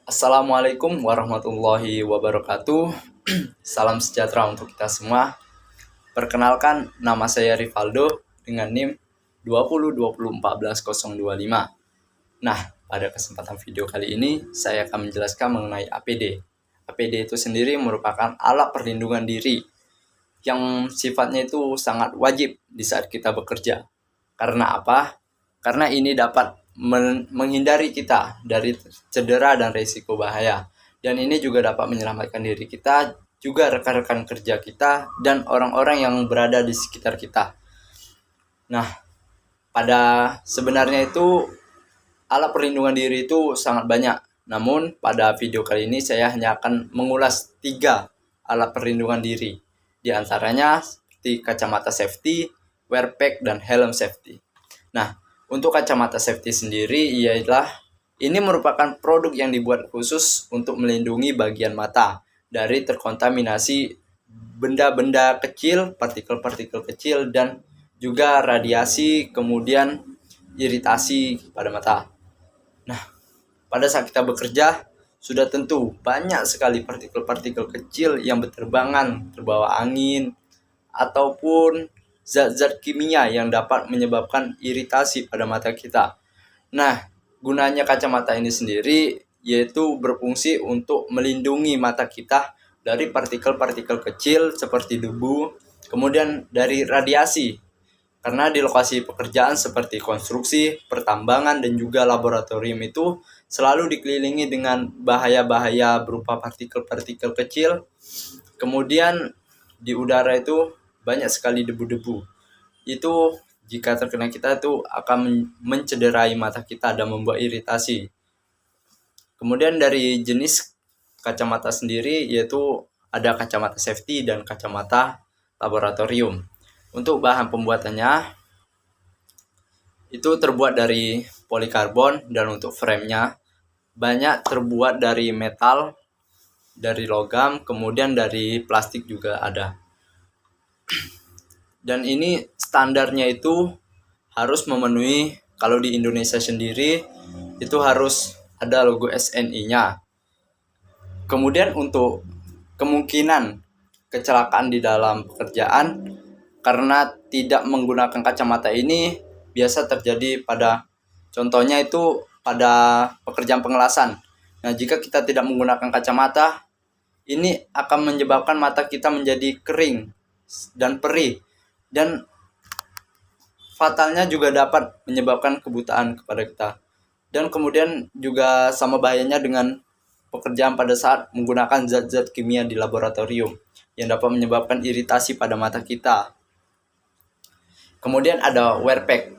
Assalamualaikum warahmatullahi wabarakatuh. Salam sejahtera untuk kita semua. Perkenalkan, nama saya Rivaldo dengan NIM 2020141025. Nah, pada kesempatan video kali ini saya akan menjelaskan mengenai APD. APD itu sendiri merupakan alat perlindungan diri yang sifatnya itu sangat wajib di saat kita bekerja. Karena apa? Karena ini dapat menghindari kita dari cedera dan risiko bahaya. Dan ini juga dapat menyelamatkan diri kita, juga rekan-rekan kerja kita, dan orang-orang yang berada di sekitar kita. Nah, pada sebenarnya itu alat perlindungan diri itu sangat banyak. Namun pada video kali ini saya hanya akan mengulas 3 alat perlindungan diri. Di antaranya seperti kacamata safety, wear pack, dan helm safety. Nah, untuk kacamata safety sendiri ini merupakan produk yang dibuat khusus untuk melindungi bagian mata dari terkontaminasi benda-benda kecil, partikel-partikel kecil, dan juga radiasi, kemudian iritasi pada mata. Nah, pada saat kita bekerja, sudah tentu banyak sekali partikel-partikel kecil yang berterbangan, terbawa angin, ataupun zat-zat kimia yang dapat menyebabkan iritasi pada mata kita. Nah, gunanya kacamata ini sendiri yaitu berfungsi untuk melindungi mata kita dari partikel-partikel kecil seperti debu, kemudian dari radiasi. Karena di lokasi pekerjaan seperti konstruksi, pertambangan, dan juga laboratorium itu selalu dikelilingi dengan bahaya-bahaya berupa partikel-partikel kecil. Kemudian di udara itu banyak sekali debu-debu. Itu jika terkena kita itu akan mencederai mata kita dan membuat iritasi. Kemudian dari jenis kacamata sendiri yaitu ada kacamata safety dan kacamata laboratorium. Untuk bahan pembuatannya itu terbuat dari polikarbon, dan untuk framenya banyak terbuat dari metal, dari logam, kemudian dari plastik juga ada. Dan ini standarnya itu harus memenuhi, kalau di Indonesia sendiri itu harus ada logo SNI-nya. Kemudian untuk kemungkinan kecelakaan di dalam pekerjaan karena tidak menggunakan kacamata ini biasa terjadi pada, contohnya itu pada pekerjaan pengelasan. Nah, jika kita tidak menggunakan kacamata, ini akan menyebabkan mata kita menjadi kering dan perih, dan fatalnya juga dapat menyebabkan kebutaan kepada kita. Dan kemudian juga sama bahayanya dengan pekerjaan pada saat menggunakan zat-zat kimia di laboratorium yang dapat menyebabkan iritasi pada mata kita. Kemudian ada wear pack.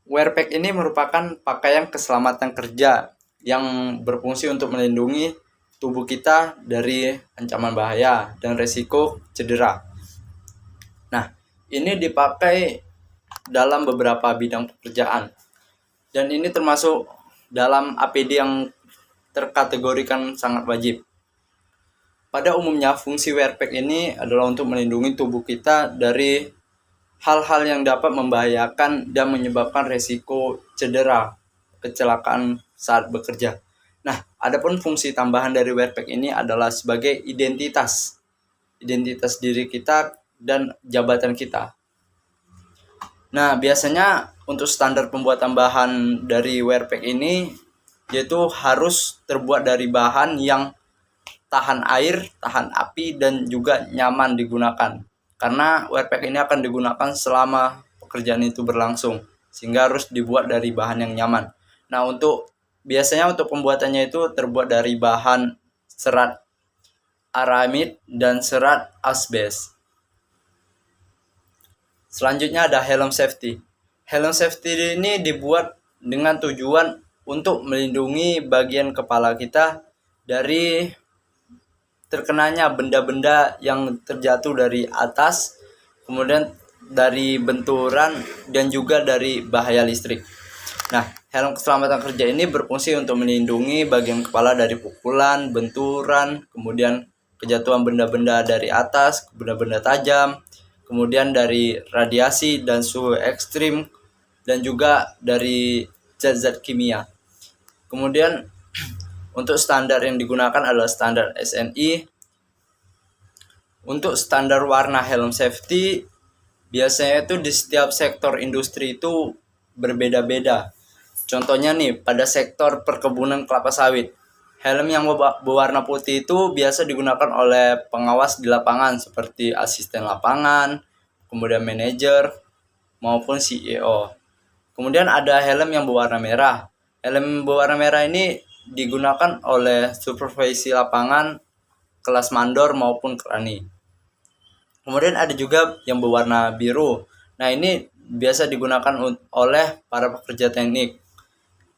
Wear pack ini merupakan pakaian keselamatan kerja yang berfungsi untuk melindungi tubuh kita dari ancaman bahaya dan resiko cedera. Nah, ini dipakai dalam beberapa bidang pekerjaan. Dan ini termasuk dalam APD yang terkategorikan sangat wajib. Pada umumnya, fungsi wear pack ini adalah untuk melindungi tubuh kita dari hal-hal yang dapat membahayakan dan menyebabkan resiko cedera, kecelakaan saat bekerja. Nah, adapun fungsi tambahan dari wear pack ini adalah sebagai identitas diri kita dan jabatan kita. Nah, biasanya untuk standar pembuatan bahan dari wear pack ini yaitu harus terbuat dari bahan yang tahan air, tahan api, dan juga nyaman digunakan. Karena wear pack ini akan digunakan selama pekerjaan itu berlangsung, sehingga harus dibuat dari bahan yang nyaman. Nah, biasanya untuk pembuatannya itu terbuat dari bahan serat aramid dan serat asbes. Selanjutnya ada helm safety. Helm safety ini dibuat dengan tujuan untuk melindungi bagian kepala kita dari terkenanya benda-benda yang terjatuh dari atas, kemudian dari benturan, dan juga dari bahaya listrik. Nah, helm keselamatan kerja ini berfungsi untuk melindungi bagian kepala dari pukulan, benturan, kemudian kejatuhan benda-benda dari atas, benda-benda tajam, kemudian dari radiasi dan suhu ekstrim, dan juga dari zat-zat kimia. Kemudian Untuk standar yang digunakan adalah standar SNI. Untuk standar warna helm safety biasanya itu di setiap sektor industri itu berbeda-beda. Contohnya nih, pada sektor perkebunan kelapa sawit, helm yang berwarna putih itu biasa digunakan oleh pengawas di lapangan seperti asisten lapangan, kemudian manajer, maupun CEO. Kemudian ada helm yang berwarna merah. Helm berwarna merah ini digunakan oleh supervisi lapangan, kelas mandor maupun krani. Kemudian ada juga yang berwarna biru. Nah, ini biasa digunakan oleh para pekerja teknik.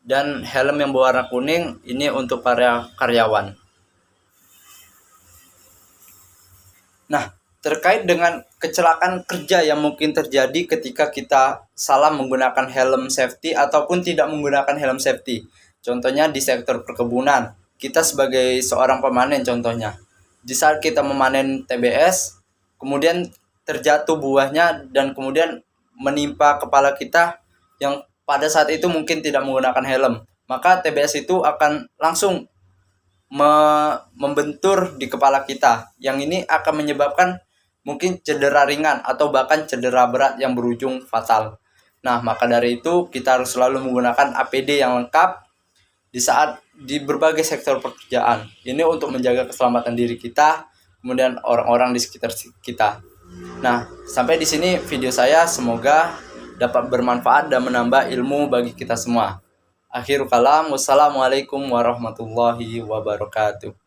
Dan helm yang berwarna kuning ini untuk para karyawan. Nah, terkait dengan kecelakaan kerja yang mungkin terjadi ketika kita salah menggunakan helm safety ataupun tidak menggunakan helm safety. Contohnya di sektor perkebunan, kita sebagai seorang pemanen contohnya. Di saat kita memanen TBS, kemudian terjatuh buahnya dan kemudian menimpa kepala kita yang pada saat itu mungkin tidak menggunakan helm, maka TBS itu akan langsung membentur di kepala kita, yang ini akan menyebabkan mungkin cedera ringan atau bahkan cedera berat yang berujung fatal. Nah, maka dari itu kita harus selalu menggunakan APD yang lengkap di berbagai sektor pekerjaan. Ini untuk menjaga keselamatan diri kita, kemudian orang-orang di sekitar kita. Nah, sampai di sini video saya, semoga dapat bermanfaat dan menambah ilmu bagi kita semua. Akhirul kalam, wassalamualaikum warahmatullahi wabarakatuh.